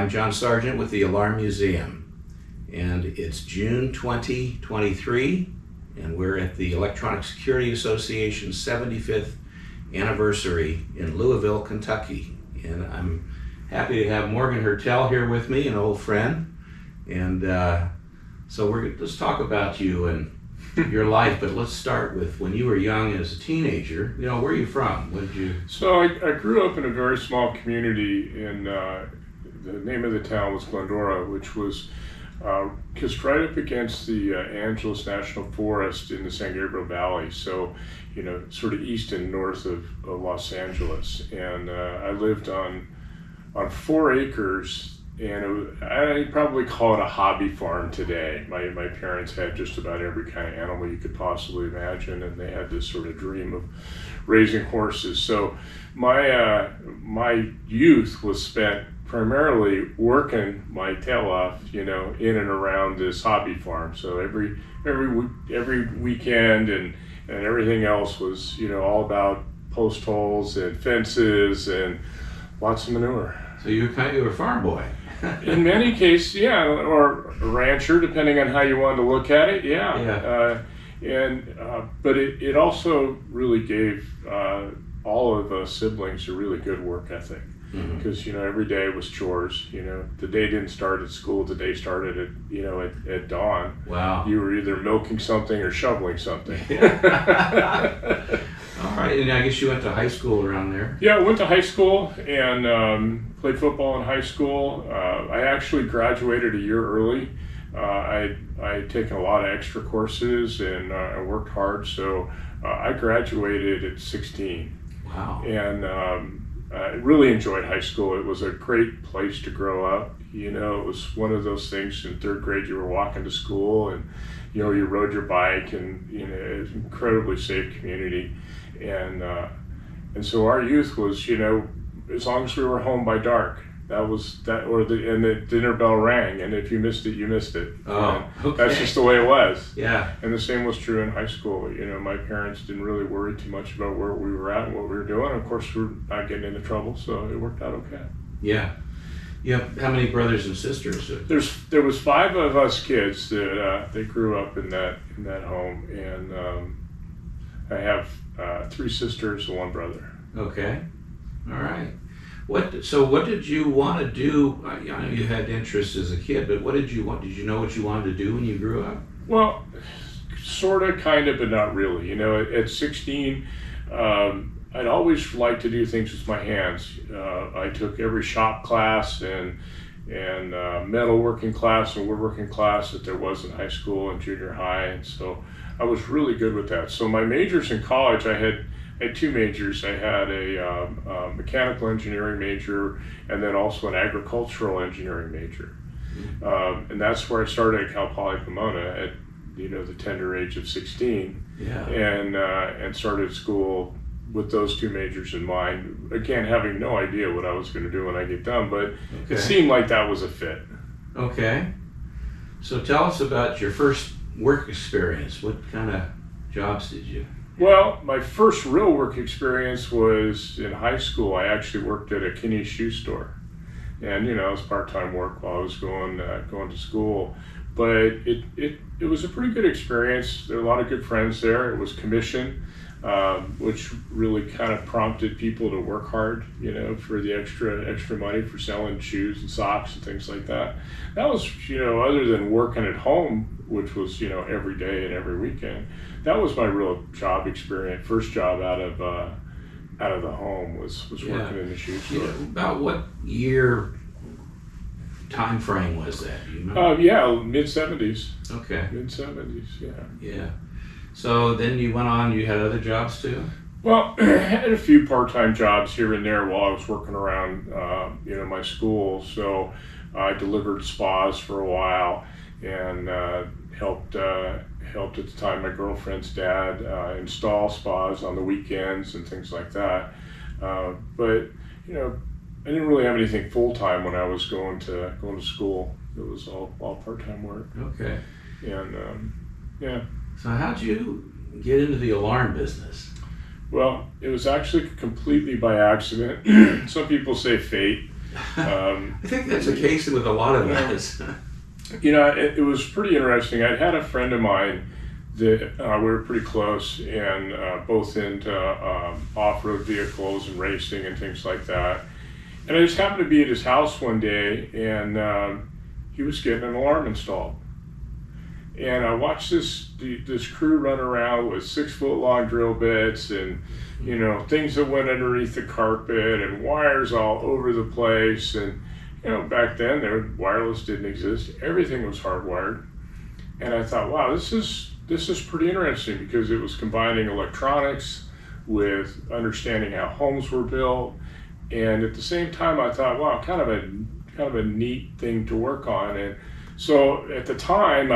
I'm John Sargent with the Alarm Museum, and it's June 2023, and we're at the Electronic Security Association's 75th anniversary in Louisville, Kentucky. And I'm happy to have Morgan Hertel here with me, an old friend. And so let's talk about you and your life, but let's start with when you were young as a teenager. You know, where are you from? What did you? So I grew up in a very small community in, the name of the town was Glendora, which was just right up against the Angeles National Forest in the San Gabriel Valley. So, you know, sort of east and north of Los Angeles. And I lived on 4 acres. And I'd probably call it a hobby farm today. My parents had just about every kind of animal you could possibly imagine, and they had this sort of dream of raising horses. So my youth was spent primarily working my tail off, you know, in and around this hobby farm. So every weekend and everything else was, you know, all about post holes and fences and lots of manure. So you were a farm boy. In many cases, yeah, or a rancher, depending on how you wanted to look at it, yeah. But it also really gave all of us siblings a really good work ethic, because you know, every day was chores. You know, the day didn't start at school; the day started at dawn. Wow! You were either milking something or shoveling something. All right, and I guess you went to high school around there. Yeah, I went to high school and played football in high school. I actually graduated a year early. I'd taken a lot of extra courses and I worked hard, so I graduated at 16. Wow. And I really enjoyed high school. It was a great place to grow up. You know, it was one of those things in 3rd grade you were walking to school and, you know, you rode your bike, and, you know, it was an incredibly safe community. And so our youth was, you know, as long as we were home by dark, and the dinner bell rang, and if you missed it, you missed it. Oh, okay. That's just the way it was. Yeah. And the same was true in high school. You know, my parents didn't really worry too much about where we were at and what we were doing. Of course, we were not getting into trouble, so it worked out okay. Yeah. Yeah. How many brothers and sisters? There was 5 of us kids that they grew up in that home, and I have 3 sisters and 1 brother. Okay. All right. What did you want to do? I know you had interests as a kid, but what did you want? Did you know what you wanted to do when you grew up? Well, sort of, kind of, but not really. You know, at 16, I'd always liked to do things with my hands. I took every shop class and metalworking class and woodworking class that there was in high school and junior high, and so I was really good with that. So my majors in college, I had 2 majors. I had a mechanical engineering major and then also an agricultural engineering major. And that's where I started at Cal Poly Pomona at, you know, the tender age of 16. Yeah. And started school with those 2 majors in mind. Again, having no idea what I was going to do when I get done, but It seemed like that was a fit. Okay. So tell us about your first work experience. What kind of jobs did you? Well, my first real work experience was in high school. I actually worked at a Kinney shoe store, and you know, it was part-time work while I was going to school. But it was a pretty good experience. There were a lot of good friends there. It was commission, which really kind of prompted people to work hard, you know, for the extra money for selling shoes and socks and things like that. That was, you know, other than working at home, which was, you know, every day and every weekend, that was my real job experience. First job out of the home was working in the shoe store. Yeah, about what year time frame was that? Do you remember? Yeah, mid-70s. Okay. Mid-70s, yeah. Yeah. So then you went on, you had other jobs too? Well, I had a few part-time jobs here and there while I was working around, you know, my school. So I delivered spas for a while and helped at the time my girlfriend's dad install spas on the weekends and things like that. But you know, I didn't really have anything full-time when I was going to school. It was all part-time work. Okay. And yeah. So how'd you get into the alarm business? Well, it was actually completely by accident. Some people say fate. I think that's the case with a lot of us. It was pretty interesting. I'd had a friend of mine that we were pretty close, and both into off-road vehicles and racing and things like that. And I just happened to be at his house one day, and he was getting an alarm installed. And I watched this crew run around with 6-foot long drill bits and things that went underneath the carpet and wires all over the place. And back then wireless didn't exist. Everything was hardwired. And I thought, wow, this is pretty interesting, because it was combining electronics with understanding how homes were built. And at the same time, I thought, wow, kind of a neat thing to work on. And so at the time,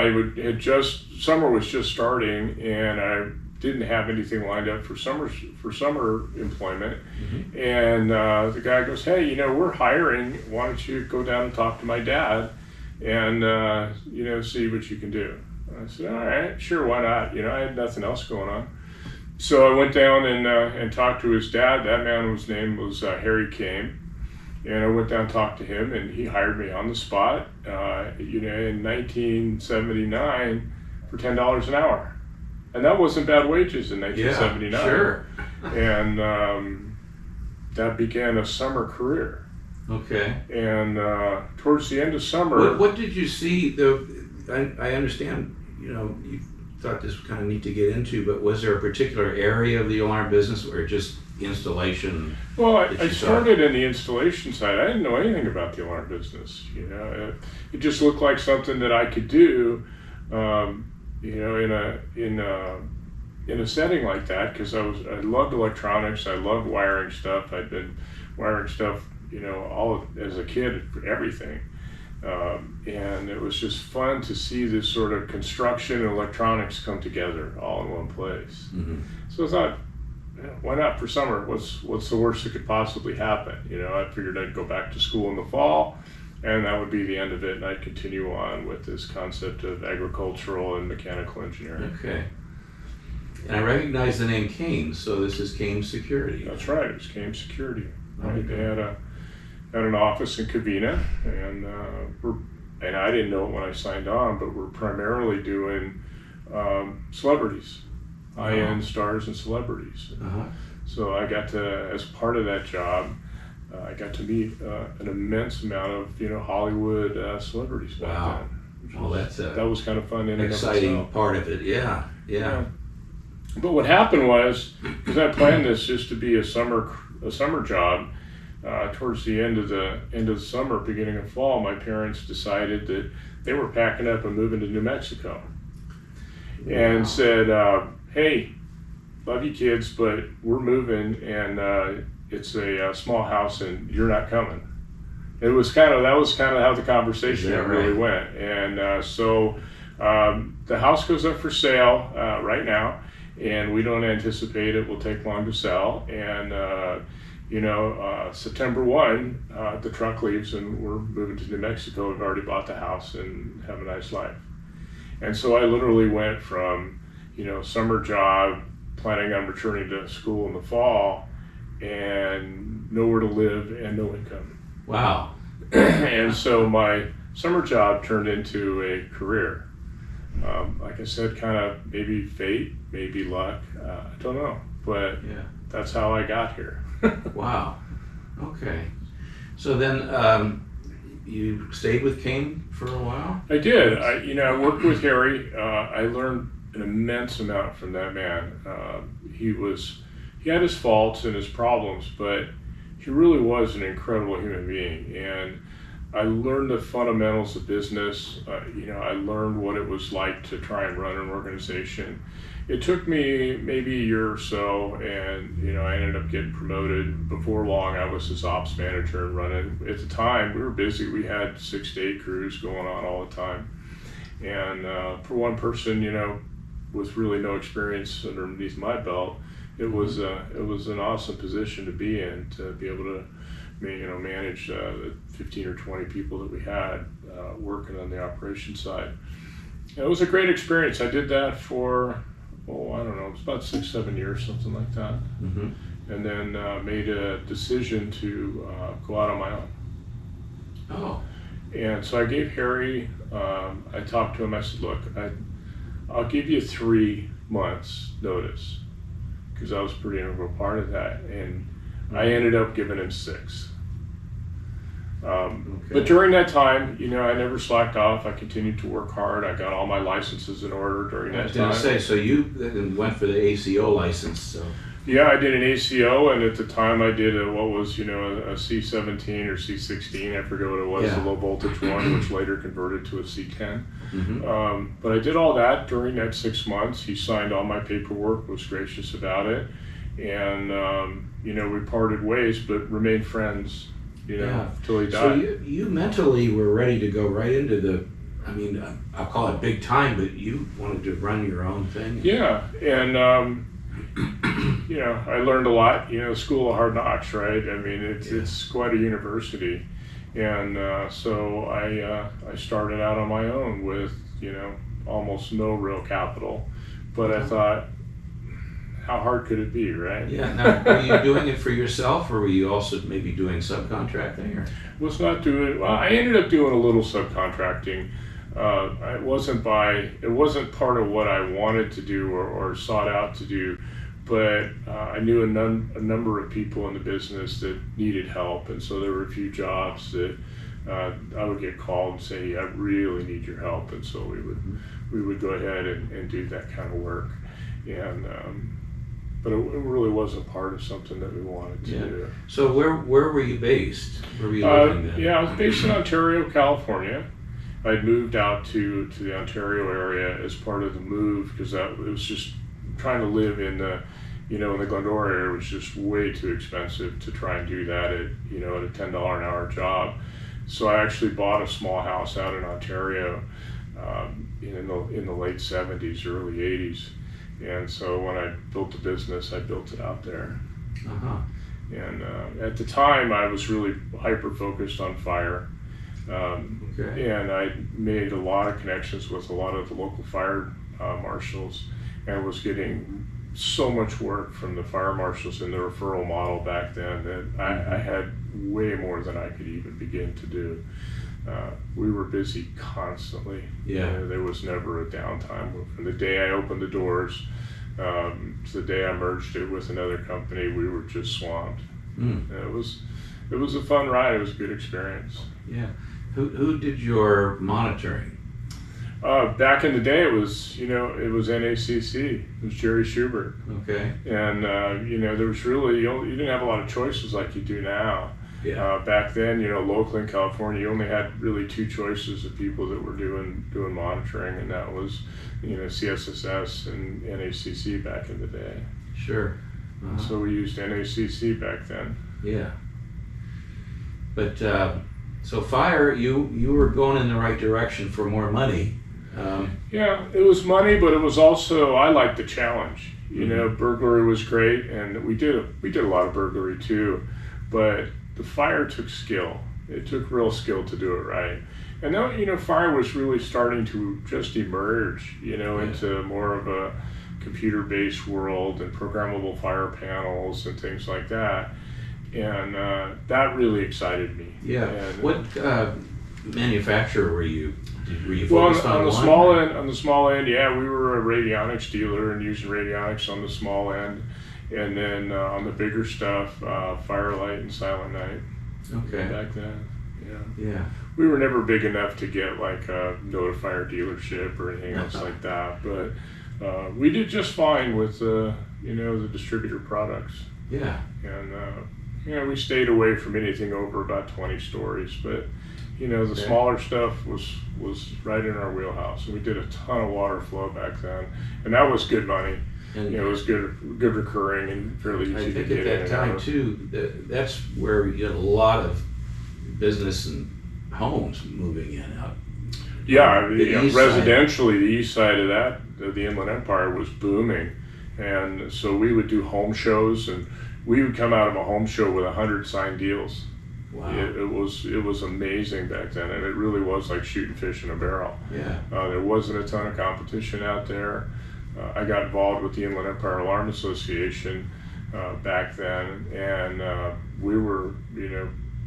summer was just starting, and I didn't have anything lined up for summer employment. Mm-hmm. And the guy goes, hey, we're hiring. Why don't you go down and talk to my dad and see what you can do? I said, all right, sure, why not? I had nothing else going on. So I went down and talked to his dad. That man's name was Harry Kane. And I went down and talked to him, and he hired me on the spot, in 1979 for $10 an hour. And that wasn't bad wages in 1979. Yeah, sure. And that began a summer career. Okay. And towards the end of summer... What did you see? I understand, you thought this was kind of neat to get into, but was there a particular area of the alarm business or just installation? Well, I started in the installation side. I didn't know anything about the alarm business. It just looked like something that I could do, in a setting like that, because I loved electronics. I loved wiring stuff. I'd been wiring stuff, all as a kid for everything. And it was just fun to see this sort of construction and electronics come together all in one place. Mm-hmm. So I thought, why not for summer? What's the worst that could possibly happen? I figured I'd go back to school in the fall, and that would be the end of it, and I'd continue on with this concept of agricultural and mechanical engineering. Okay. And I recognize the name Kane, so this is Kane Security. That's right, it was Kane Security. Right? Okay. They had an office in Covina, and I didn't know it when I signed on, but we're primarily doing celebrities. High-end stars and celebrities. Uh-huh. So I got to, as part of that job, I got to meet an immense amount of Hollywood celebrities back then. Well, that was kind of fun. Exciting part of it. Yeah. But what happened was, because I planned this just to be a summer job, towards the end of the summer, beginning of fall, my parents decided that they were packing up and moving to New Mexico, and said, hey, love you kids, but we're moving, and it's a small house, and you're not coming. That was kind of how the conversation really went. And so the house goes up for sale right now, and we don't anticipate it will take long to sell. And September 1, the truck leaves, and we're moving to New Mexico. We've already bought the house and have a nice life. And so I literally went from summer job, planning on returning to school in the fall, and nowhere to live and no income. Wow. And so my summer job turned into a career. Like I said, kind of maybe fate, maybe luck, I don't know, but that's how I got here. Wow. Okay. So then you stayed with Kane for a while? I did. I worked with Harry. I learned an immense amount from that man. He had his faults and his problems, but he really was an incredible human being. And I learned the fundamentals of business. I learned what it was like to try and run an organization. It took me maybe a year or so, and I ended up getting promoted. Before long, I was his ops manager and running. At the time, we were busy. We had 6 to 8 crews going on all the time. And for one person, with really no experience underneath my belt, it was an awesome position to be in, to be able to manage the 15 or 20 people that we had working on the operations side. And it was a great experience. I did that for it was about 6-7 years, something like that. Mm-hmm. And then made a decision to go out on my own. Oh, And so I gave Harry, I talked to him, I said, look, I'll give you 3 months notice, because I was a pretty integral part of that. And I ended up giving him 6. But during that time, I never slacked off. I continued to work hard. I got all my licenses in order during I that was going time. to say, so you then went for the ACO license. So. Yeah, I did an ACO, and at the time I did what was, a C17 or C16. I forget what it was, Yeah. the low voltage one, which later converted to a C10. Mm-hmm. But I did all that during that 6 months. He signed all my paperwork, was gracious about it. And, we parted ways, but remained friends, till he died. So you mentally were ready to go right into I'll call it big time, but you wanted to run your own thing. Yeah, and I learned a lot. School of hard knocks, right? I mean, it's quite a university, and so I started out on my own with almost no real capital, but I thought, how hard could it be, right? Yeah. Now, were you doing it for yourself, or were you also maybe doing subcontracting? Or? Was not doing well. I ended up doing a little subcontracting. It wasn't part of what I wanted to do or sought out to do, but I knew a number of people in the business that needed help, and so there were a few jobs that I would get called and say, hey, I really need your help, and so we would go ahead and do that kind of work, and but it really wasn't part of something that we wanted to do. So where were you based? Where were you living then? Yeah, I was based in Ontario, California. I'd moved out to the Ontario area as part of the move, because it was just trying to live in the in the Glendora area was just way too expensive to try and do that at a $10 an hour job. So I actually bought a small house out in Ontario in the late 70s, early 80s. And so when I built the business, I built it out there. Uh-huh. And at the time, I was really hyper-focused on fire. And I made a lot of connections with a lot of the local fire marshals, and was getting so much work from the fire marshals in the referral model back then that I had way more than I could even begin to do. We were busy constantly. Yeah. There was never a downtime. From the day I opened the doors to the day I merged it with another company, we were just swamped. It was a fun ride. It was a good experience. Yeah. Who did your monitoring? Back in the day, it was NACC. It was Jerry Schubert. Okay. And there was really you didn't have a lot of choices like you do now. Yeah. Back then, locally in California, you only had really 2 choices of people that were doing monitoring, and that was CSSS and NACC back in the day. Sure. Uh-huh. So we used NACC back then. Yeah. But so fire, you were going in the right direction for more money. Yeah, it was money, but it was also, I liked the challenge. Burglary was great, and we did a lot of burglary too, but the fire took skill. It took real skill to do it right. And then, fire was really starting to just emerge, into more of a computer-based world and programmable fire panels and things like that. And that really excited me. Yeah. And, what manufacturer were you? Were you well, focused on the one? small end, yeah, we were a radionics dealer and using radionics on the small end, and then on the bigger stuff, Firelight and Silent Night. Okay. Back then, yeah. Yeah. We were never big enough to get like a Notifier dealership or anything else like that, but we did just fine with the distributor products. Yeah. And we stayed away from anything over about 20 stories, but the smaller stuff was right in our wheelhouse, and we did a ton of water flow back then, and that was good money. And it was good recurring and fairly easy to get in. I think at that time too, that's where you had a lot of business and homes moving in out. Yeah, Side. residentially, the east side of that, the Inland Empire was booming, and so we would do home shows, and we would come out of a home show with 100 signed deals. Wow. It was amazing back then, and it really was like shooting fish in a barrel. Yeah. There wasn't a ton of competition out there. I got involved with the Inland Empire Alarm Association back then, and we were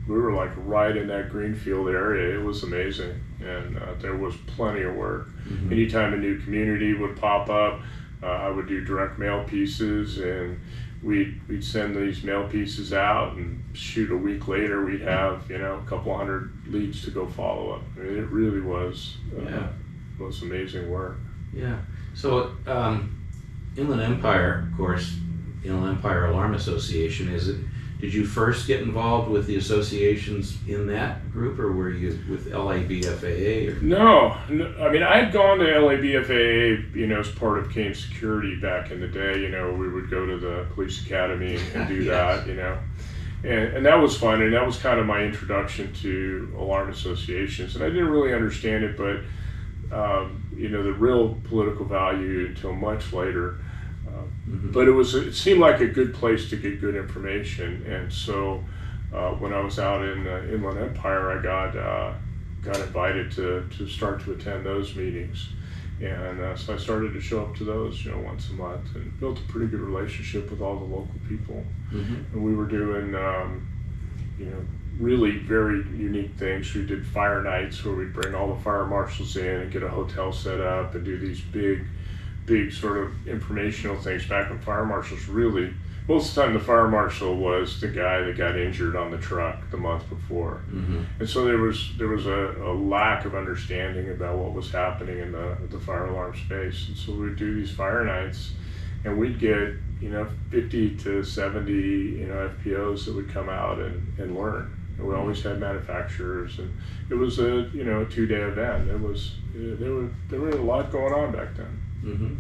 we were like right in that greenfield area. It was amazing, and there was plenty of work. Mm-hmm. Anytime a new community would pop up, I would do direct mail pieces, and we'd send these mail pieces out, and shoot, a week later we'd have a couple hundred leads to go follow up. I mean, it really was amazing work. Yeah. So Inland Empire, of course, Inland Empire Alarm Association, did you first get involved with the associations in that group, or were you with LABFAA? Or? No, I mean, I had gone to LABFAA, as part of Kane Security back in the day. We would go to the police academy and do Yes. that, and that was fun, and that was kind of my introduction to alarm associations. And I didn't really understand it, but the real political value until much later. Mm-hmm. But it seemed like a good place to get good information, and so when I was out in Inland Empire, I got invited to start to attend those meetings, and so I started to show up to those once a month, and built a pretty good relationship with all the local people. Mm-hmm. And we were doing really very unique things. We did fire nights where we'd bring all the fire marshals in and get a hotel set up and do these big sort of informational things. Back when fire marshals really, most of the time the fire marshal was the guy that got injured on the truck the month before. Mm-hmm. And so there was a lack of understanding about what was happening in the fire alarm space. And so we'd do these fire nights, and we'd get 50 to 70 FPOs that would come out and learn. And we always had manufacturers, and it was a 2-day event. There was a lot going on back then. Mm-hmm.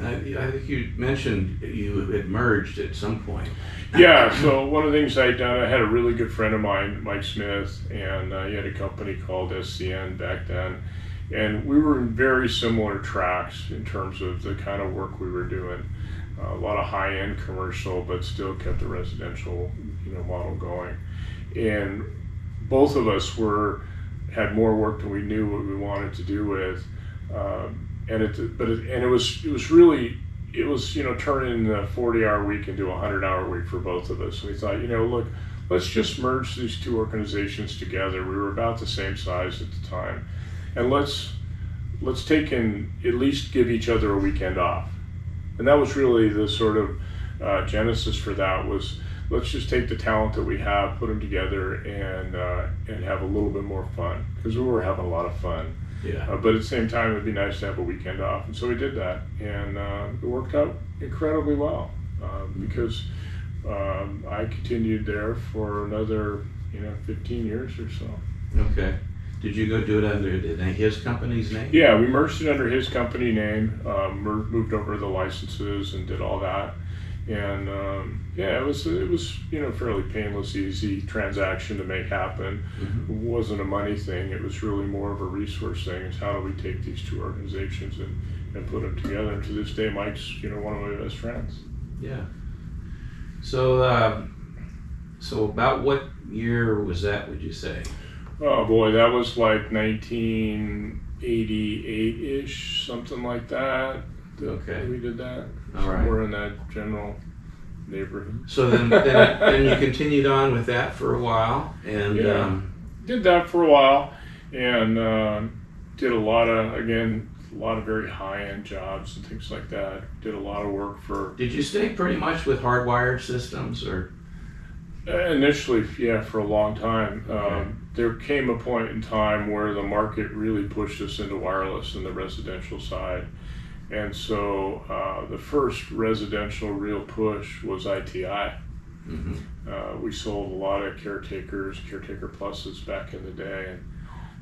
I think you mentioned you had merged at some point. Yeah, so one of the things I'd done, I had a really good friend of mine, Mike Smith, and he had a company called SCN back then. And we were in very similar tracks in terms of the kind of work we were doing. A lot of high-end commercial, but still kept the residential model going. And both of us had more work than we knew what we wanted to do with. And it was really turning the 40-hour week into a 100-hour week for both of us. And we thought, look, let's just merge these two organizations together. We were about the same size at the time, and let's take and at least give each other a weekend off. And that was really the sort of genesis for that. Was let's just take the talent that we have, put them together, and have a little bit more fun, because we were having a lot of fun. Yeah. But at the same time, it'd be nice to have a weekend off, and so we did that, and it worked out incredibly well, because I continued there for another 15 years or so. Okay. Did you go do it under his company's name? Yeah, we merged it under his company name, moved over the licenses and did all that, and it was fairly painless, easy transaction to make happen. Mm-hmm. It wasn't a money thing. It was really more of a resource thing. It's how do we take these two organizations and put them together. And to this day, Mike's one of my best friends. Yeah. So about what year was that, would you say? Oh boy, that was like 1988-ish, something like that. Okay. We did that. All right. We're in that general neighborhood. So then you continued on with that for a while, and did that for a while, and did a lot of very high-end jobs and things like that. Did a lot of work for. Did you stay pretty much with hardwired systems, or? Initially, yeah, for a long time. Okay. There came a point in time where the market really pushed us into wireless in the residential side. And so the first residential real push was ITI. Mm-hmm. We sold a lot of Caretaker Pluses back in the day, and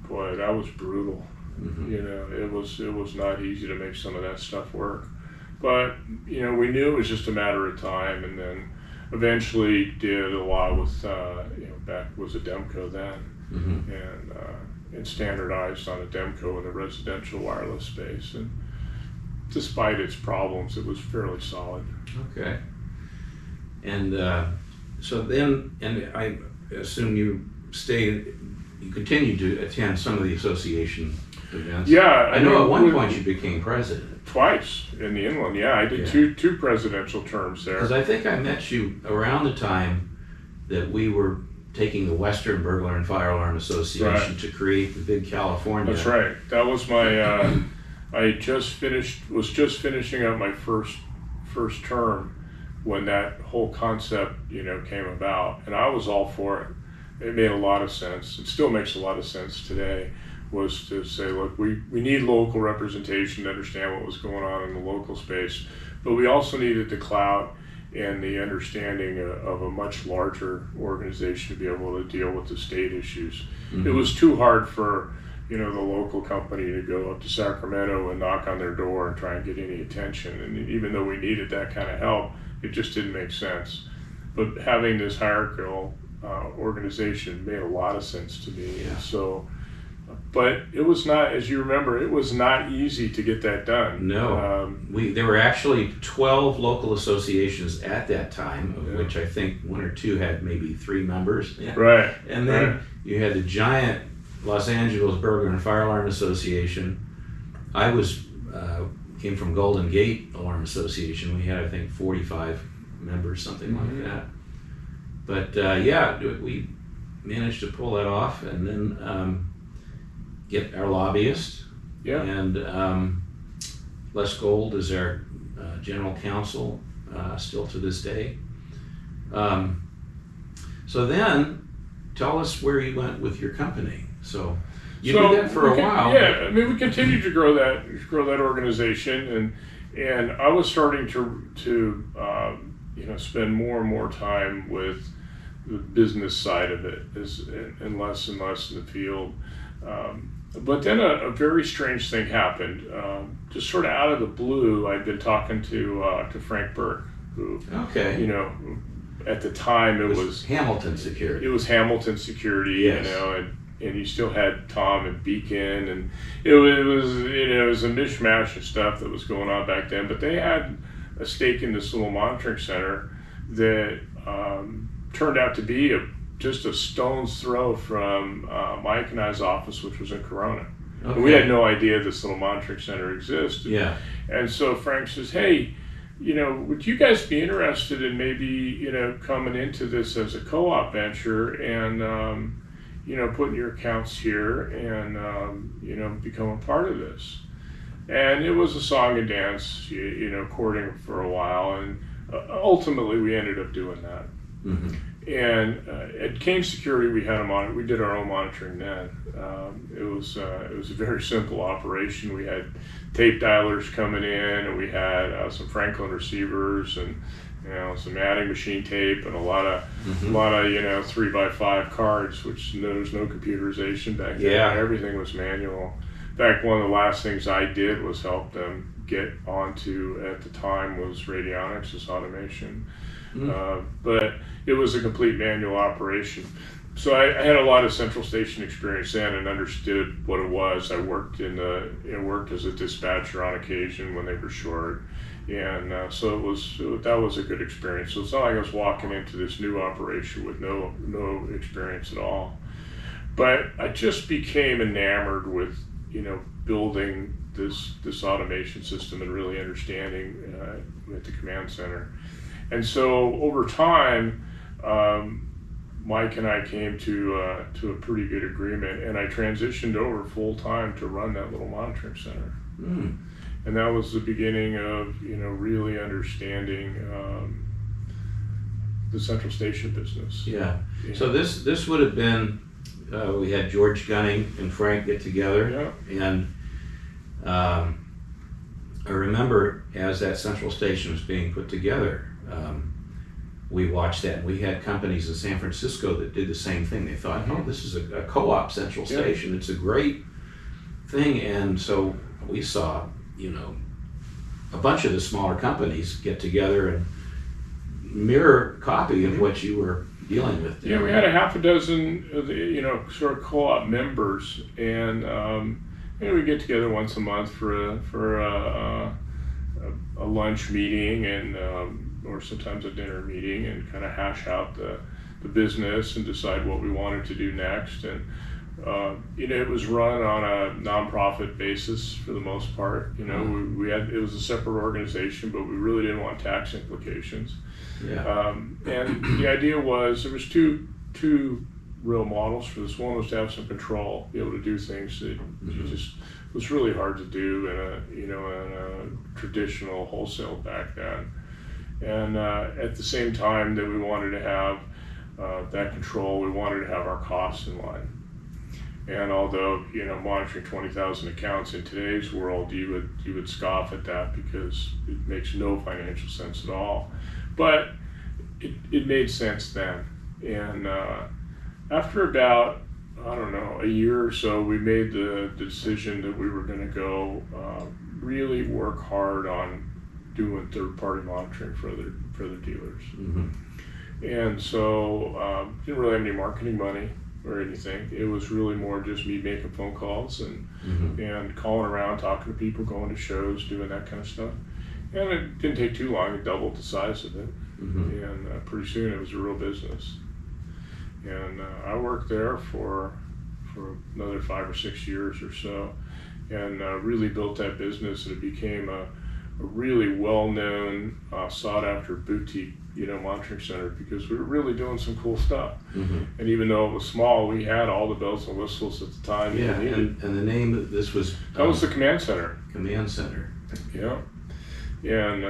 boy, that was brutal. Mm-hmm. It was not easy to make some of that stuff work. But we knew it was just a matter of time, and then eventually did a lot with back was a Demco then, mm-hmm. and standardized on a Demco in the residential wireless space, and despite its problems, it was fairly solid. Okay. And so then, and I assume you continued to attend some of the association events. Yeah, I know at one point you became president. Twice in the inland, yeah. I did two presidential terms there. Because I think I met you around the time that we were taking the Western Burglar and Fire Alarm Association to create the big California. That's right. That was my. I was just finishing up my first term when that whole concept, came about, and I was all for it. It made a lot of sense. It still makes a lot of sense today. Was to say, look, we need local representation to understand what was going on in the local space, but we also needed the clout and the understanding of a much larger organization to be able to deal with the state issues. It was too hard for the local company to go up to Sacramento and knock on their door and try and get any attention. And even though we needed that kind of help, it just didn't make sense. But having this hierarchical organization made a lot of sense to me. Yeah. So, but it was not, as you remember, it was not easy to get that done. No, there were actually 12 local associations at that time, of which I think 1 or 2 had maybe 3 members. Yeah. Right. And then you had the giant Los Angeles Burglar and Fire Alarm Association. I came from Golden Gate Alarm Association. We had, I think, 45 members, something like that. But we managed to pull that off, and then get our lobbyist. Yeah. And Les Gold is our general counsel still to this day. So then, tell us where you went with your company. So you did that for a while. Yeah, I mean, we continued to grow that organization, and I was starting to spend more and more time with the business side of it, and less in the field. But then a very strange thing happened. Just sort of out of the blue, I'd been talking to Frank Burke, who, at the time it was Hamilton Security. It was Hamilton Security, yes. And you still had Tom and Beacon, and it was a mishmash of stuff that was going on back then. But they had a stake in this little monitoring center that turned out to be just a stone's throw from Mike and I's office, which was in Corona. Okay. And we had no idea this little monitoring center existed. Yeah. And so Frank says, hey, would you guys be interested in maybe, coming into this as a co-op venture and, putting your accounts here and, become a part of this? And it was a song and dance, courting for a while. And ultimately we ended up doing that. Mm-hmm. And at Kane Security, we did our own monitoring then. It was a very simple operation. We had tape dialers coming in, and we had some Franklin receivers, and some adding machine tape, and a lot of 3x5 cards, which there was no computerization back then. Yeah. Everything was manual. In fact, one of the last things I did was help them get onto, at the time, was radionics as automation. But it was a complete manual operation. So I had a lot of central station experience then and understood what it was. I worked worked as a dispatcher on occasion when they were short, and so that was a good experience. So it's not like I was walking into this new operation with no experience at all. But I just became enamored with building this automation system and really understanding at the command center. And so over time, Mike and I came to a pretty good agreement, and I transitioned over full time to run that little monitoring center. And that was the beginning of really understanding the central station business. Yeah. So this would have been we had George Gunning and Frank get together, and I remember as that central station was being put together. We watched that, and we had companies in San Francisco that did the same thing. They thought, oh, this is a co-op central station. It's a great thing. And so we saw, a bunch of the smaller companies get together and mirror copy of what you were dealing with. Yeah, we had a half a dozen, sort of co-op members, and we get together once a month for a lunch meeting and or sometimes a dinner meeting, and kind of hash out the business and decide what we wanted to do next. And it was run on a nonprofit basis for the most part. It was a separate organization, but we really didn't want tax implications. Yeah. And the idea was there was two two real models for this. One was to have some control, be able to do things that you just was really hard to do in a traditional wholesale back then. And at the same time that we wanted to have that control, we wanted to have our costs in line. And although, monitoring 20,000 accounts in today's world, you would scoff at that because it makes no financial sense at all. But it made sense then. And after about, I don't know, a year or so, we made the decision that we were going to go really work hard on doing third-party monitoring for other dealers. And so didn't really have any marketing money or anything. It was really more just me making phone calls and calling around, talking to people, going to shows, doing that kind of stuff. And it didn't take too long. It doubled the size of it. And pretty soon it was a real business. And I worked there for another 5 or 6 years or so, and really built that business, and it became a really well-known, sought-after boutique, monitoring center, because we were really doing some cool stuff. And even though it was small, we had all the bells and whistles at the time. Yeah, and the name of this was... That was the command center. Command center. Yeah. And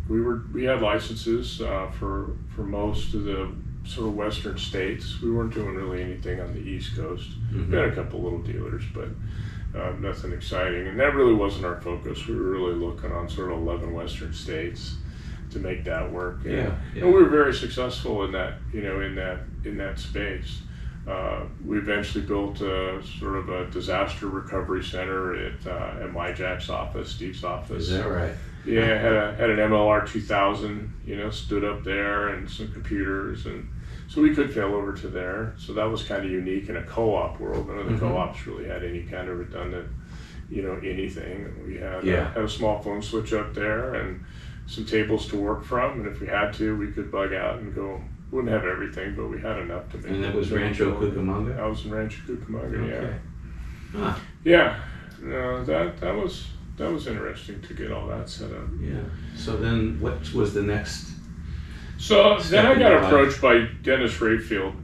we had licenses for most of the sort of western states. We weren't doing really anything on the East Coast. We had a couple little dealers, but nothing exciting. And that really wasn't our focus. We were really looking on sort of 11 western states to make that work. And we were very successful in that, in that space. We eventually built sort of a disaster recovery center at my Jack's office, Steve's office. Is that right? Yeah, had an MLR 2000, stood up there, and some computers, and so we could fail over to there. So that was kind of unique in a co-op world. None of the co-ops really had any kind of redundant, anything. We had a small phone switch up there and some tables to work from, and if we had to, we could bug out and go. Wouldn't have everything, but we had enough to make. And that was Rancho Cucamonga? I was in Rancho Cucamonga, okay. Yeah. Yeah, no, that was interesting to get all that set up. Yeah. So then what was the next? So then I got approached by Dennis Rayfield,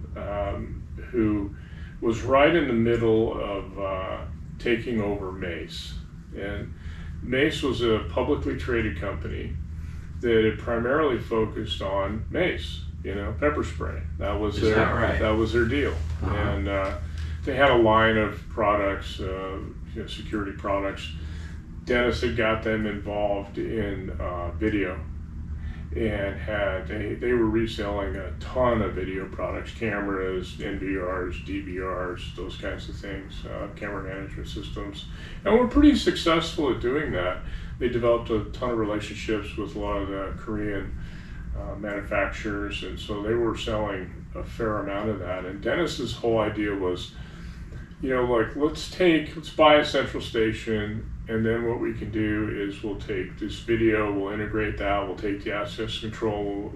who was right in the middle of taking over Mace. And Mace was a publicly traded company that had primarily focused on mace, pepper spray. That was that was their deal. And they had a line of products, security products. Dennis had got them involved in video, and they were reselling a ton of video products, cameras, NVRs, DVRs, those kinds of things, camera management systems, and we're pretty successful at doing that. They developed a ton of relationships with a lot of the Korean manufacturers, and so they were selling a fair amount of that. And Dennis's whole idea was, let's buy a central station, and then what we can do is we'll take this video, we'll integrate that, we'll take the access control,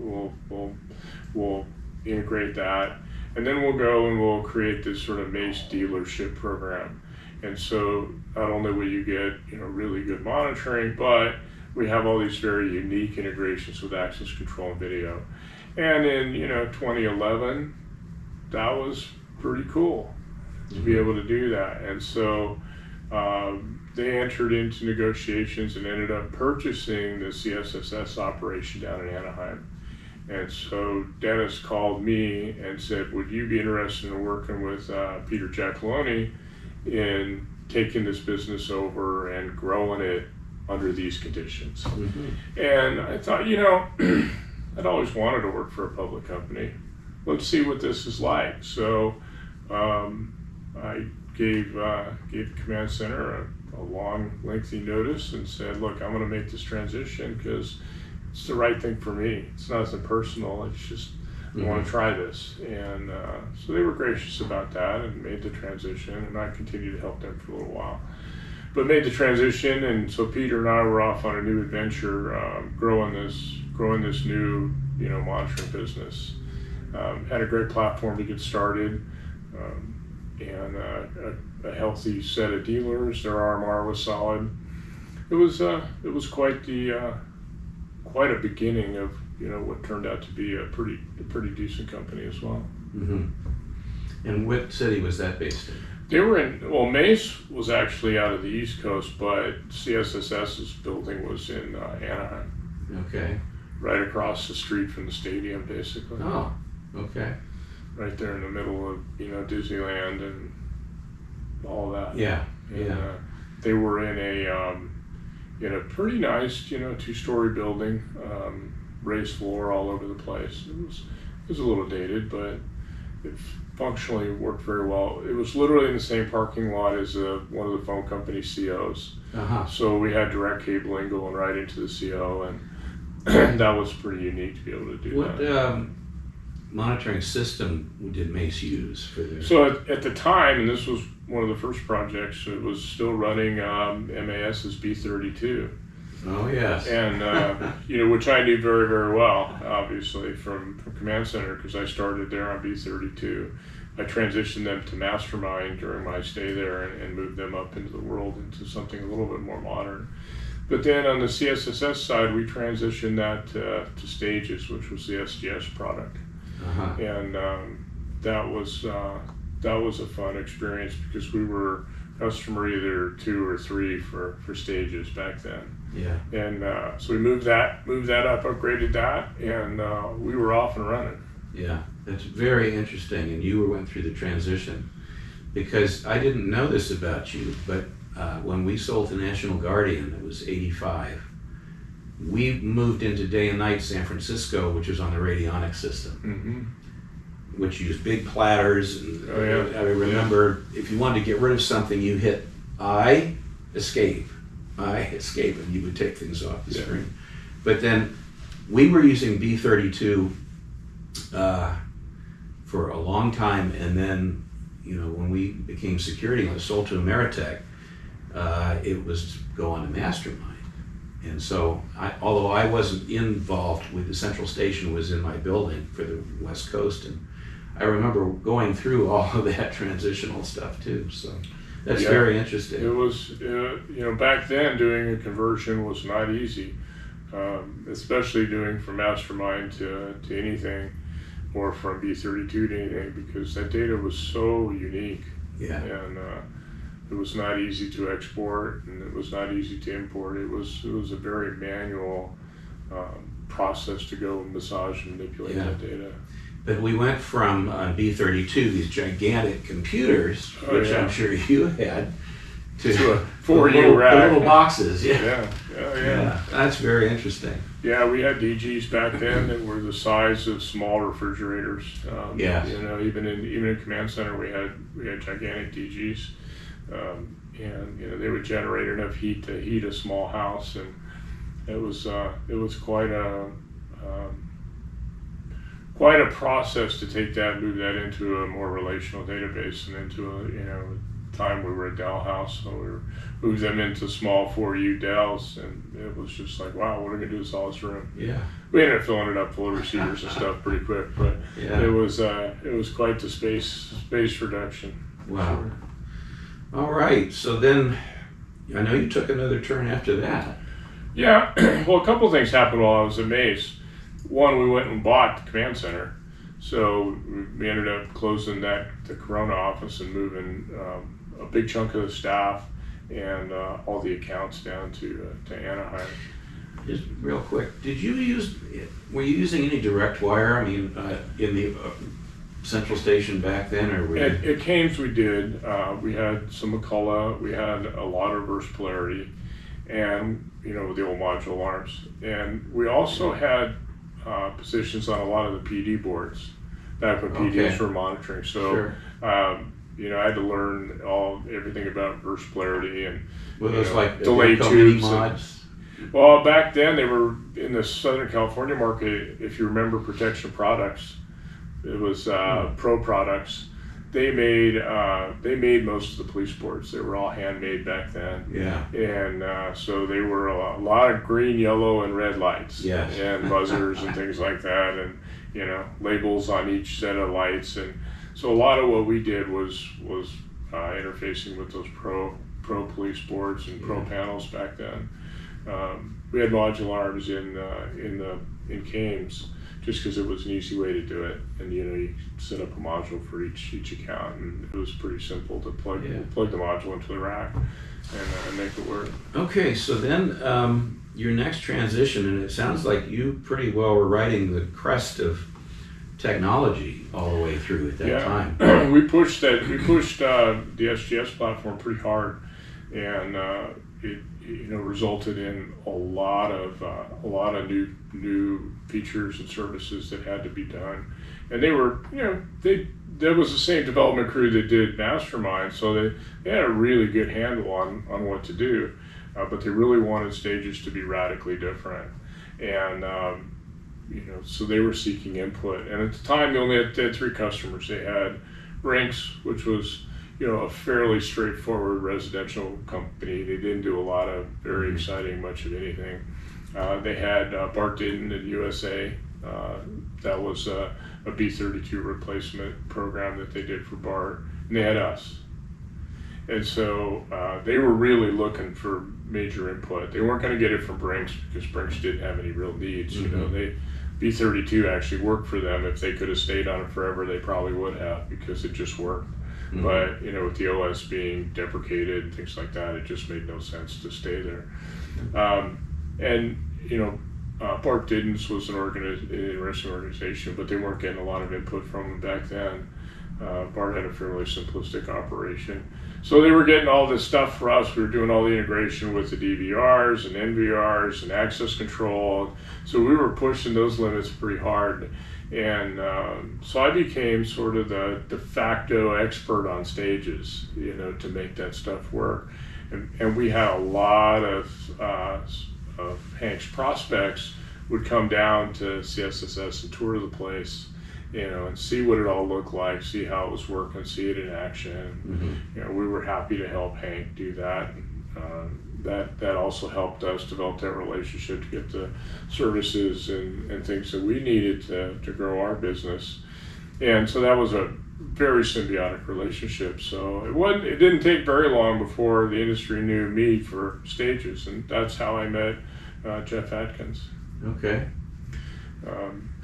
we'll integrate that, and then we'll go and we'll create this sort of Mace dealership program. And so not only will you get really good monitoring, but we have all these very unique integrations with access control and video. And in 2011, that was pretty cool to be able to do that. And so they entered into negotiations and ended up purchasing the CSSS operation down in Anaheim. And so Dennis called me and said, would you be interested in working with Peter Giacalone in taking this business over and growing it under these conditions? And I thought, I'd always wanted to work for a public company. Let's see what this is like. So I gave the command center a long, lengthy notice and said, look, I'm going to make this transition because it's the right thing for me. It's nothing personal. It's just, I want to try this. And so they were gracious about that and made the transition, and I continued to help them for a little while. But made the transition, and so Peter and I were off on a new adventure, growing this new, monitoring business. Had a great platform to get started, and a healthy set of dealers. Their RMR was solid. It was quite a beginning of what turned out to be a pretty decent company as well. Mm-hmm. And what city was that based in? They were Mace was actually out of the East Coast, but CSSS's building was in Anaheim. Okay. Right across the street from the stadium, basically. Oh, okay. Right there in the middle of, Disneyland and all that. Yeah, And, yeah. they were in a pretty nice, 2-story building, raised floor all over the place. It was a little dated, but it functionally worked very well. It was literally in the same parking lot as one of the phone company COs. Uh-huh. So we had direct cabling going right into the CO, and that was pretty unique to be able to do What that. monitoring system did Mace use for their? So at the time, and this was one of the first projects, it was still running MAS's B32. Oh, yes. And, which I knew very, very well, obviously, from Command Center, because I started there on B32. I transitioned them to Mastermind during my stay there and moved them up into the world into something a little bit more modern. But then on the CSSS side, we transitioned that to Stages, which was the SGS product. Uh-huh. And that was a fun experience because we were customer either 2 or 3 for Stages back then. Yeah. And so we moved that up, upgraded that, and we were off and running. Yeah, that's very interesting. And you went through the transition, because I didn't know this about you, but when we sold to National Guardian, it was 85. We moved into day and night San Francisco, which was on the radionics system, which used big platters. And I remember if you wanted to get rid of something, you hit I, escape, and you would take things off the screen. But then we were using B32 for a long time, and then when we became security and was sold to Ameritech, it was go on to Mastermind. And so, although I wasn't involved with the central station, was in my building for the West Coast, and I remember going through all of that transitional stuff too. So that's very interesting. It was, back then doing a conversion was not easy, especially doing from Mastermind to anything, or from B32 to anything, because that data was so unique. Yeah. And it was not easy to export, and it was not easy to import. It was a very manual process to go and massage and manipulate that data. But we went from B32, these gigantic computers, which I'm sure you had, to a 4U rack. little boxes. Yeah. That's very interesting. Yeah, we had DGs back then that were the size of small refrigerators. Even in Command Center, we had gigantic DGs, and they would generate enough heat to heat a small house, and it was quite a process to take that, move that into a more relational database, and into a time we were at Dell House, so we moved them into small 4U Dells, and it was just like, wow, what are we gonna do with all this room? Yeah. We ended up filling it up full of receivers and stuff pretty quick, but it was quite the space reduction. Wow. Sure. All right. So then, I know you took another turn after that. Yeah. Well, a couple of things happened while I was at Mace. One, we went and bought the Command Center, so we ended up closing the Corona office and moving a big chunk of the staff and all the accounts down to Anaheim. Just real quick, were you using any direct wire? I mean, in the central station back then, or were you? At Cames we did. We had some McCullough. We had a lot of reverse polarity, and with the old module alarms. And we also had positions on a lot of the PD boards back when PDs were monitoring. So, I had to learn everything about reverse polarity and like delay tubes. Mods? Well, back then they were in the Southern California market. If you remember Protection Products, it was Pro Products. They made most of the police boards. They were all handmade back then. Yeah. And so they were a lot of green, yellow, and red lights. Yes. And buzzers and things like that, and labels on each set of lights. And so a lot of what we did was interfacing with those pro police boards and pro panels back then. We had modular arms in in Cames, just because it was an easy way to do it. And you set up a module for each account, and it was pretty simple to plug the module into the rack and make it work. Okay, so then your next transition, and it sounds like you pretty well were riding the crest of technology all the way through at that time. We pushed the SGS platform pretty hard, and it resulted in a lot of new features and services that had to be done. And they were, that was the same development crew that did Mastermind, so they had a really good handle on what to do, but they really wanted stages to be radically different. And so they were seeking input. And at the time, they only had 3 customers. They had Brinks, which was a fairly straightforward residential company. They didn't do a lot of very exciting much of anything. They had Bart Didden in USA. That was a B-32 replacement program that they did for Bart. And they had us. And so they were really looking for major input. They weren't going to get it from Brinks because Brinks didn't have any real needs. B-32 actually worked for them. If they could have stayed on it forever, they probably would have, because it just worked. But with the OS being deprecated and things like that, it just made no sense to stay there. Bart Didden's was an interesting organization, but they weren't getting a lot of input from them back then. Bart had a fairly simplistic operation. So they were getting all this stuff for us. We were doing all the integration with the DVRs and NVRs and access control. So we were pushing those limits pretty hard. And so I became sort of the de facto expert on stages, to make that stuff work. And we had a lot of Hank's prospects would come down to CSSS and tour the place, and see what it all looked like, see how it was working, see it in action. We were happy to help Hank do that. That also helped us develop that relationship to get the services and things that we needed to grow our business. And so that was a very symbiotic relationship. So it didn't take very long before the industry knew me for stages, and that's how I met Jeff Atkins. Okay.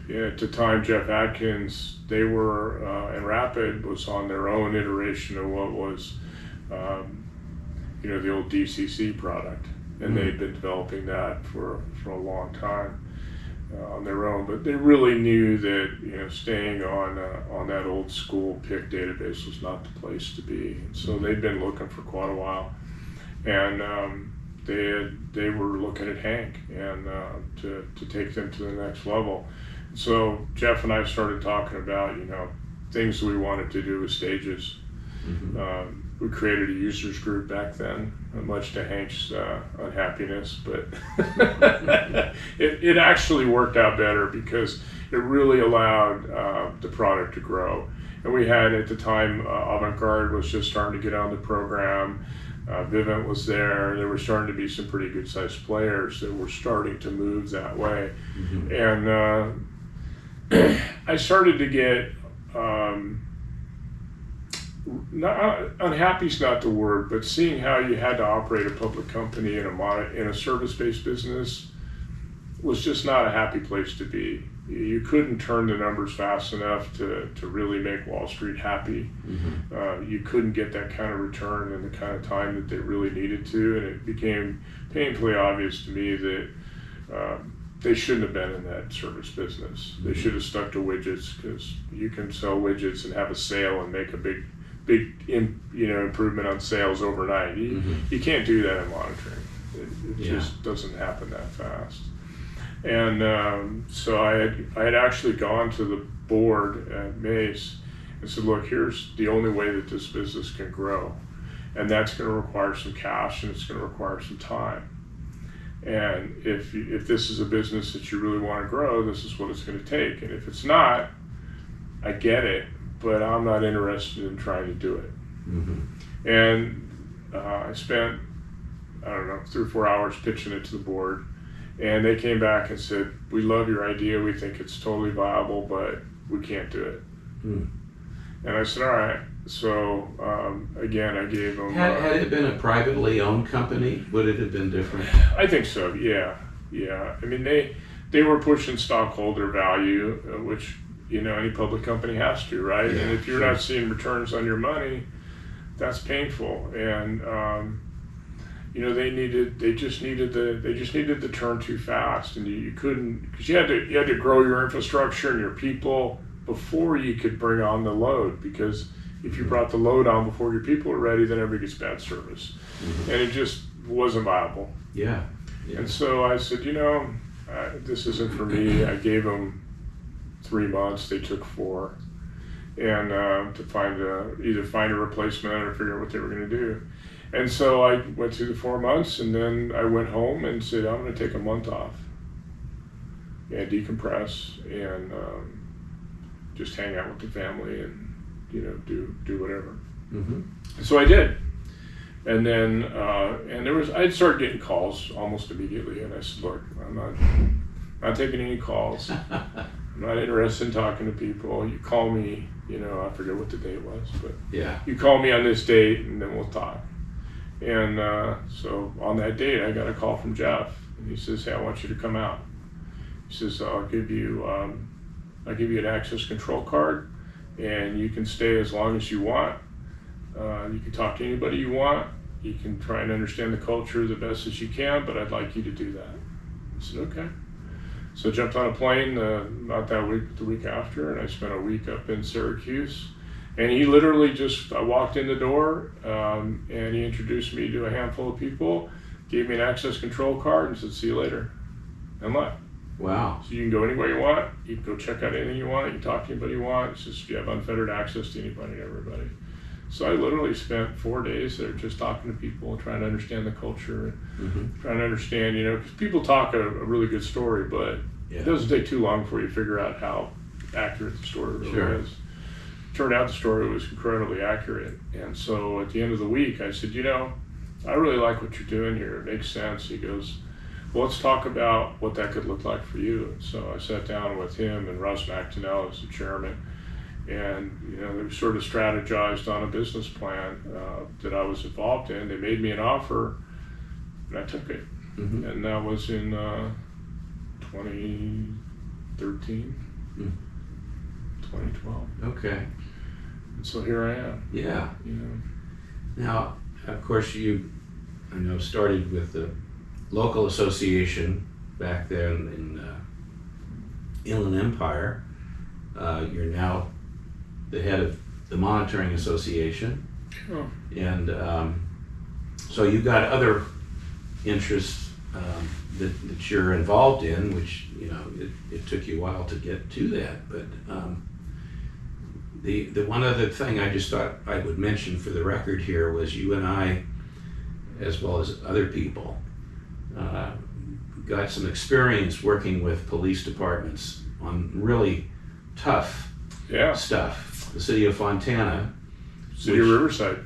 At the time, Jeff Atkins, they were, and Rapid was on their own iteration of what was the old DCC product, and they'd been developing that for a long time on their own. But they really knew that staying on that old school PIC database was not the place to be. And so they'd been looking for quite a while, and they were looking at Hank and to take them to the next level. So Jeff and I started talking about things that we wanted to do with stages. We created a users group back then, much to Hank's unhappiness, but it actually worked out better because it really allowed the product to grow. And we had, at the time, Avant-Garde was just starting to get on the program. Vivint was there. There were starting to be some pretty good sized players that were starting to move that way. And I started to get, unhappy's not the word, but seeing how you had to operate a public company in a service-based business was just not a happy place to be. You couldn't turn the numbers fast enough to really make Wall Street happy. You couldn't get that kind of return in the kind of time that they really needed to, and it became painfully obvious to me that they shouldn't have been in that service business. They should have stuck to widgets, because you can sell widgets and have a sale and make a big improvement on sales overnight. You can't do that in monitoring. It just doesn't happen that fast. And so I had actually gone to the board at Mace and said, look, here's the only way that this business can grow, and that's going to require some cash, and it's going to require some time. And if this is a business that you really want to grow, this is what it's going to take. And if it's not, I get it, but I'm not interested in trying to do it. And I spent, 3 or 4 hours pitching it to the board. And they came back and said, we love your idea. We think it's totally viable, but we can't do it. And I said, all right. So again, I gave them. Had it been a privately owned company, would it have been different? I think so. Yeah. I mean, they were pushing stockholder value, which, you know, any public company has to, right? Yeah, and if you're sure. not seeing returns on your money, that's painful. And you know, they just needed to turn too fast, and you couldn't, because you had to grow your infrastructure and your people before you could bring on the load, because if you brought the load on before your people were ready, then everybody gets bad service. And it just wasn't viable. Yeah. And so I said, you know, this isn't for me. I gave them 3 months. They took 4, and to either find a replacement or figure out what they were going to do. And so I went through the 4 months, and then I went home and said, I'm going to take a month off and decompress and just hang out with the family and, you know, do whatever. So I did. And then, I'd started getting calls almost immediately, and I said, look, I'm not taking any calls. I'm not interested in talking to people. You call me, you know, I forget what the date was, but Yeah. you call me on this date, and then we'll talk. And so on that date, I got a call from Jeff, and he says, hey, I want you to come out. He says, I'll give you an access control card, and you can stay as long as you want. You can talk to anybody you want. You can try and understand the culture the best as you can, but I'd like you to do that. I said, okay. So I jumped on a plane, not that week, but the week after, and I spent a week up in Syracuse. And he literally I walked in the door, and he introduced me to a handful of people, gave me an access control card, and said, see you later, and left. Wow. So you can go anywhere you want, you can go check out anything you want, you can talk to anybody you want. It's just you have unfettered access to anybody and everybody. So I literally spent 4 days there just talking to people, trying to understand the culture, trying to understand, you know, because people talk a really good story, but it doesn't take too long before you figure out how accurate the story really is. Turned out the story was incredibly accurate. And so at the end of the week, I said, you know, I really like what you're doing here. It makes sense. He goes, well, let's talk about what that could look like for you. And so I sat down with him and Russ McTonnell as the chairman. And, you know, they sort of strategized on a business plan that I was involved in. They made me an offer, and I took it. And that was in 2013, 2012. Okay. And so here I am. Yeah. You know. Now, of course, you, I know, started with the local association back there in Inland Empire. You're now the head of the Monitoring Association. Oh. And so you've got other interests that you're involved in, which, you know, it took you a while to get to that. But the one other thing I just thought I would mention for the record here was you and I, as well as other people, got some experience working with police departments on really tough stuff. The city of Fontana. City of Riverside.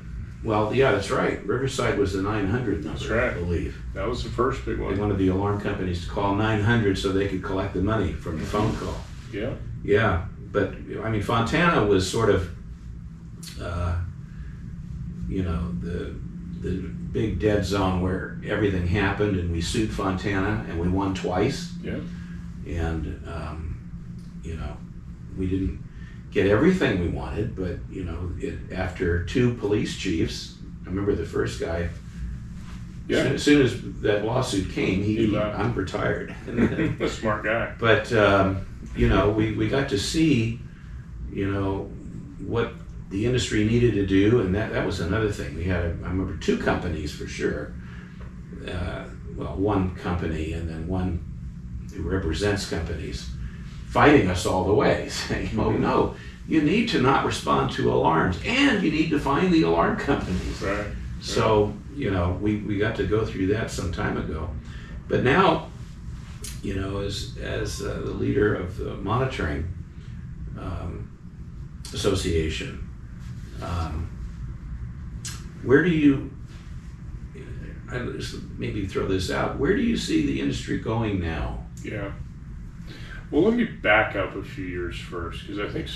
Well, yeah, that's right. Riverside was the 900 number, That's right. I believe. That was the first big They one. wanted the alarm companies to call 900 so they could collect the money from the phone call. Yeah. Yeah, but I mean, Fontana was sort of, you know, the big dead zone where everything happened, and we sued Fontana and we won twice. Yeah. And, you know, we didn't get everything we wanted, but, you know, after 2 police chiefs, I remember the first guy, as soon as that lawsuit came, he left. I'm retired. A smart guy. But, you know, we got to see, you know, what the industry needed to do, and that was another thing. We had, I remember 2 companies for sure. Well, one company and then one who represents companies fighting us all the way, saying, oh no, you need to not respond to alarms, and you need to find the alarm companies. Right. So, you know, we got to go through that some time ago. But now, you know, as the leader of the Monitoring Association, where do you, I'll just maybe throw this out, where do you see the industry going now? Yeah. Well, let me back up a few years first, because I think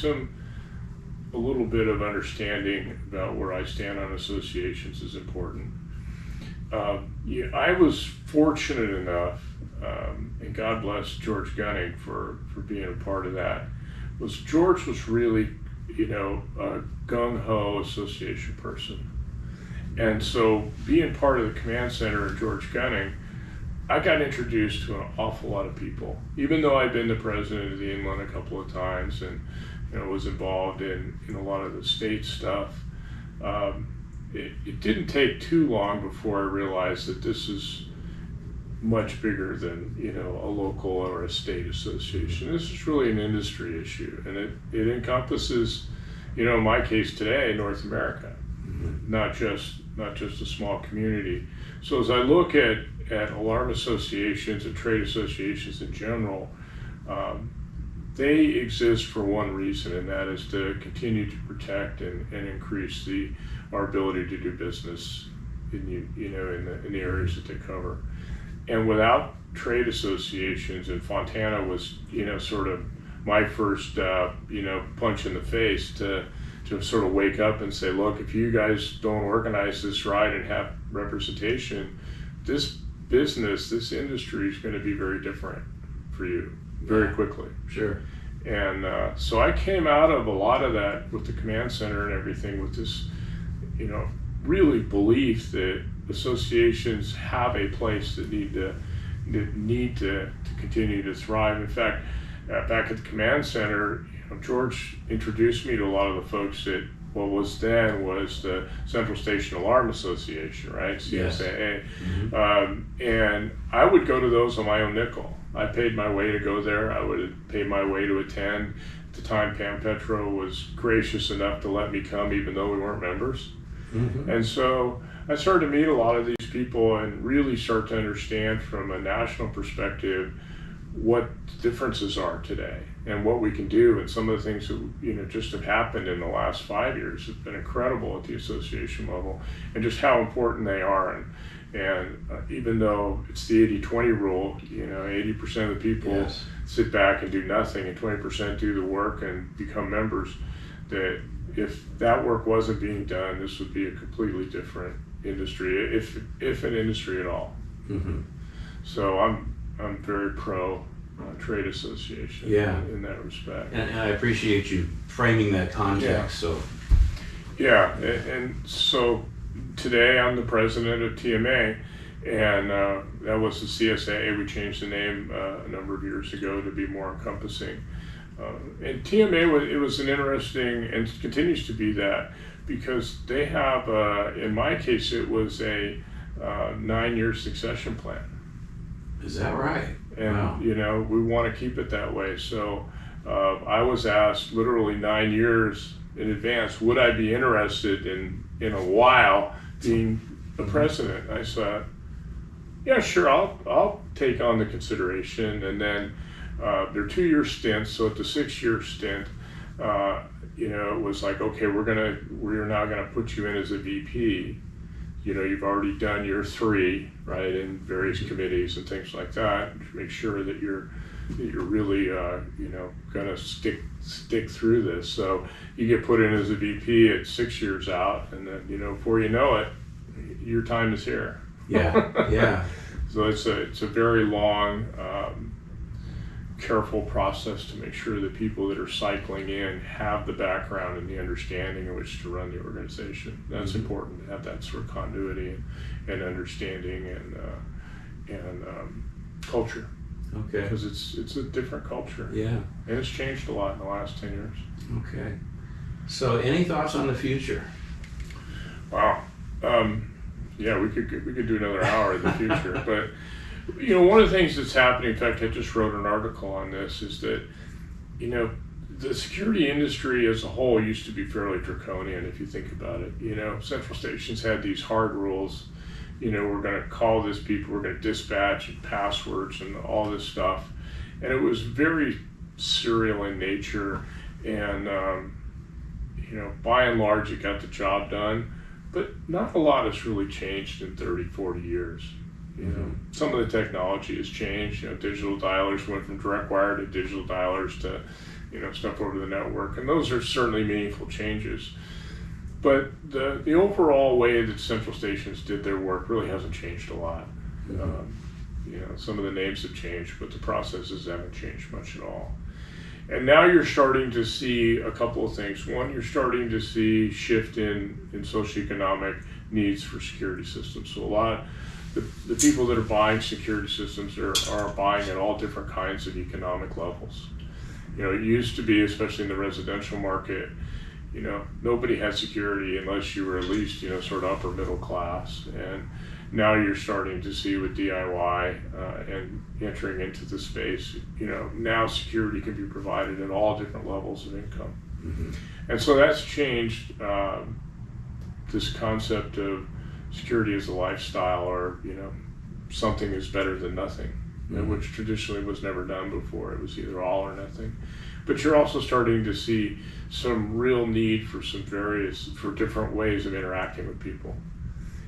a little bit of understanding about where I stand on associations is important. I was fortunate enough, and God bless George Gunning for being a part of that. George was really, a gung-ho association person. And so being part of the command center and George Gunning, I got introduced to an awful lot of people. Even though I'd been the president of the inland a couple of times and was involved in a lot of the state stuff, it didn't take too long before I realized that this is much bigger than a local or a state association. This is really an industry issue, and it encompasses, in my case today, North America, not just a small community. So as I look at alarm associations and trade associations in general, they exist for one reason, and that is to continue to protect and increase our ability to do business in the areas that they cover. And without trade associations, and Fontana was sort of my first punch in the face to sort of wake up and say, look, if you guys don't organize this right and have representation, this industry is going to be very different for you very quickly. Sure. And so I came out of a lot of that with the command center and everything with this, really belief that associations have a place that need to continue to thrive. In fact, back at the command center, George introduced me to a lot of the folks at what was the Central Station Alarm Association, right? CSAA. Yes. Mm-hmm. And I would go to those on my own nickel. I paid my way to go there. I would pay my way to attend. At the time, Pam Petro was gracious enough to let me come, even though we weren't members. Mm-hmm. And so I started to meet a lot of these people and really start to understand from a national perspective what the differences are today and what we can do, and some of the things that just have happened in the last 5 years have been incredible at the association level, and just how important they are. And even though it's the 80-20 rule, 80% of the people sit back and do nothing, and 20% do the work and become members. That if that work wasn't being done, this would be a completely different industry, if an industry at all. Mm-hmm. So I'm very pro trade association in that respect. And I appreciate you framing that context. And so today I'm the president of TMA, and that was the CSAA. We changed the name a number of years ago to be more encompassing. And TMA, it was an interesting, and continues to be that, because they have, in my case, it was a 9-year succession plan. Is that right? And, wow. We want to keep it that way. So I was asked literally 9 years in advance, would I be interested in a while being the president? I said, yeah, sure, I'll take on the consideration. And then they're 2-year stints. So at the 6-year stint, it was like, okay, we're now gonna put you in as a VP. You've already done year 3, right, in various committees and things like that, to make sure that you're really, gonna stick through this. So you get put in as a VP at 6 years out, and then, before you know it, your time is here. Yeah. So it's a very long, careful process to make sure that people that are cycling in have the background and the understanding in which to run the organization. That's mm-hmm. important to have that sort of continuity and understanding and culture. Okay. Because it's a different culture. Yeah. And it's changed a lot in the last 10 years. Okay. So any thoughts on the future? Wow. Yeah, we could do another hour in the future, but one of the things that's happening, in fact, I just wrote an article on this, is that, the security industry as a whole used to be fairly draconian, if you think about it. Central stations had these hard rules. We're going to call this people, we're going to dispatch and passwords and all this stuff. And it was very serial in nature. And, by and large, it got the job done. But not a lot has really changed in 30, 40 years. Some of the technology has changed. Digital dialers went from direct wire to digital dialers to, stuff over the network, and those are certainly meaningful changes. But the overall way that central stations did their work really hasn't changed a lot. Some of the names have changed, but the processes haven't changed much at all. And now you're starting to see a couple of things. One, you're starting to see shift in socioeconomic needs for security systems. So a lot, the people that are buying security systems are buying at all different kinds of economic levels. It used to be, especially in the residential market, nobody had security unless you were at least, sort of upper middle class. And now you're starting to see with DIY and entering into the space, now security can be provided at all different levels of income. And so that's changed this concept of security as a lifestyle, or, something is better than nothing, which traditionally was never done before. It was either all or nothing. But you're also starting to see some real need for for different ways of interacting with people.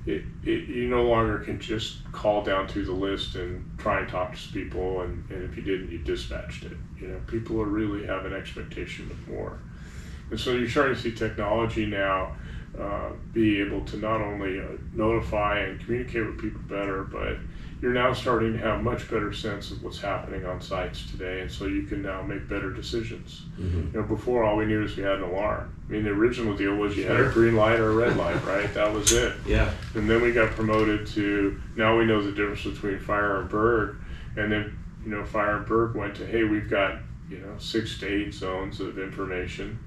You no longer can just call down through the list and try and talk to people, and if you didn't, you dispatched it. People really have an expectation of more. And so you're starting to see technology now be able to not only notify and communicate with people better, but you're now starting to have much better sense of what's happening on sites today, and so you can now make better decisions. Before, all we knew is we had an alarm. I mean, the original deal was you had a green light or a red light, right? That was it. Yeah. And then we got promoted to, now we know the difference between fire and burg, and then, fire and burg went to, hey, we've got, 6 to 8 zones of information,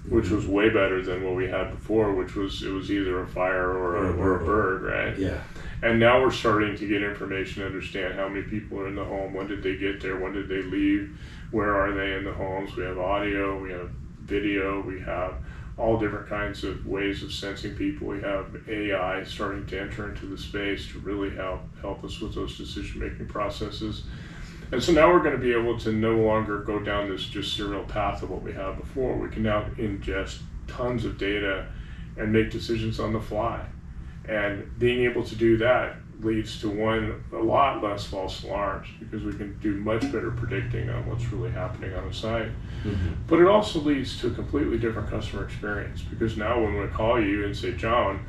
which was way better than what we had before, which was, it was either a fire or a burg, right? Yeah. And now we're starting to get information to understand how many people are in the home, when did they get there, when did they leave, where are they in the homes. We have audio, we have video, we have all different kinds of ways of sensing people. We have AI starting to enter into the space to really help us with those decision-making processes. And so now we're going to be able to no longer go down this just serial path of what we had before. We can now ingest tons of data and make decisions on the fly. And being able to do that leads to a lot less false alarms, because we can do much better predicting on what's really happening on the site. But it also leads to a completely different customer experience, because now when we call you and say, John,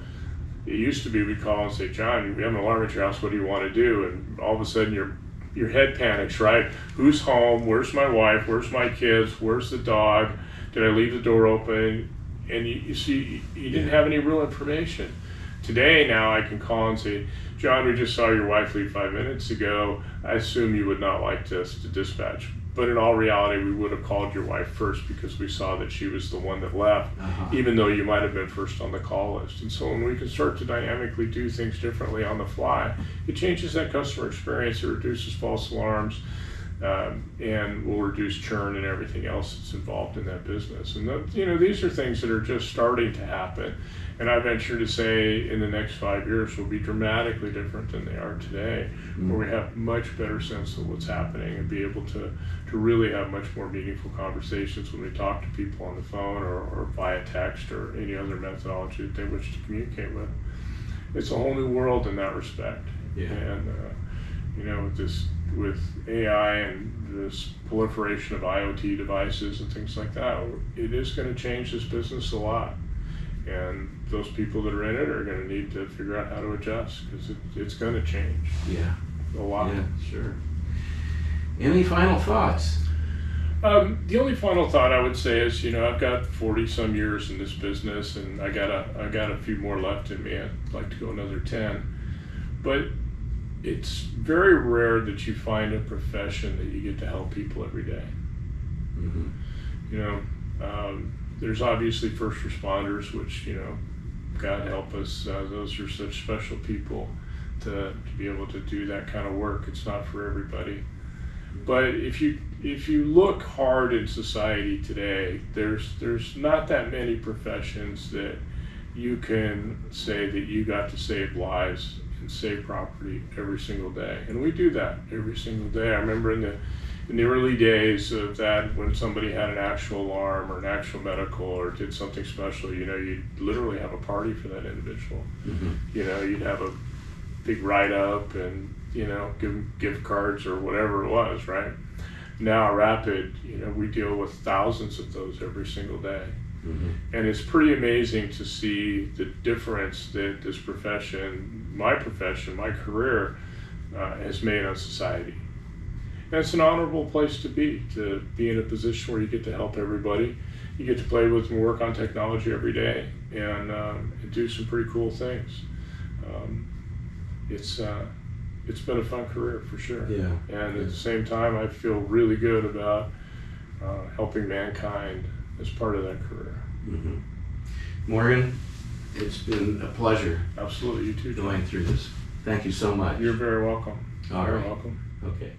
it used to be we'd call and say, John, we have an alarm at your house, what do you want to do? And all of a sudden your head panics, right? Who's home? Where's my wife? Where's my kids? Where's the dog? Did I leave the door open? And you see, you didn't have any real information. Today, now I can call and say, John, we just saw your wife leave 5 minutes ago. I assume you would not like us to dispatch. But in all reality, we would have called your wife first, because we saw that she was the one that left, even though you might have been first on the call list. And so when we can start to dynamically do things differently on the fly, it changes that customer experience. It reduces false alarms, and will reduce churn and everything else that's involved in that business. And these are things that are just starting to happen. And I venture to say in the next 5 years will be dramatically different than they are today, where we have much better sense of what's happening and be able to really have much more meaningful conversations when we talk to people on the phone or via text or any other methodology that they wish to communicate with. It's a whole new world in that respect. Yeah. And with AI and this proliferation of IoT devices and things like that, it is going to change this business a lot. And those people that are in it are going to need to figure out how to adjust, because it's going to change. Yeah. A lot. Yeah, sure. Any final thoughts? The only final thought I would say is, I've got 40 some years in this business, and I got a few more left in me. I'd like to go another 10. But it's very rare that you find a profession that you get to help people every day. There's obviously first responders, which, God help us, those are such special people to be able to do that kind of work. It's not for everybody. But if you look hard in society today, there's not that many professions that you can say that you got to save lives and save property every single day. And we do that every single day. I remember in the early days of that, when somebody had an actual alarm or an actual medical or did something special, you'd literally have a party for that individual. You'd have a big write-up and, give them gift cards or whatever it was, right? Now, Rapid, we deal with thousands of those every single day. And it's pretty amazing to see the difference that this profession, my career, has made on society. And it's an honorable place to be in a position where you get to help everybody. You get to play with and work on technology every day and do some pretty cool things. It's been a fun career for sure. Yeah. And at the same time, I feel really good about helping mankind as part of that career. Morgan, it's been a pleasure. Absolutely, you too, John. Going through this. Thank you so much. You're very welcome. All Very right. welcome. Okay.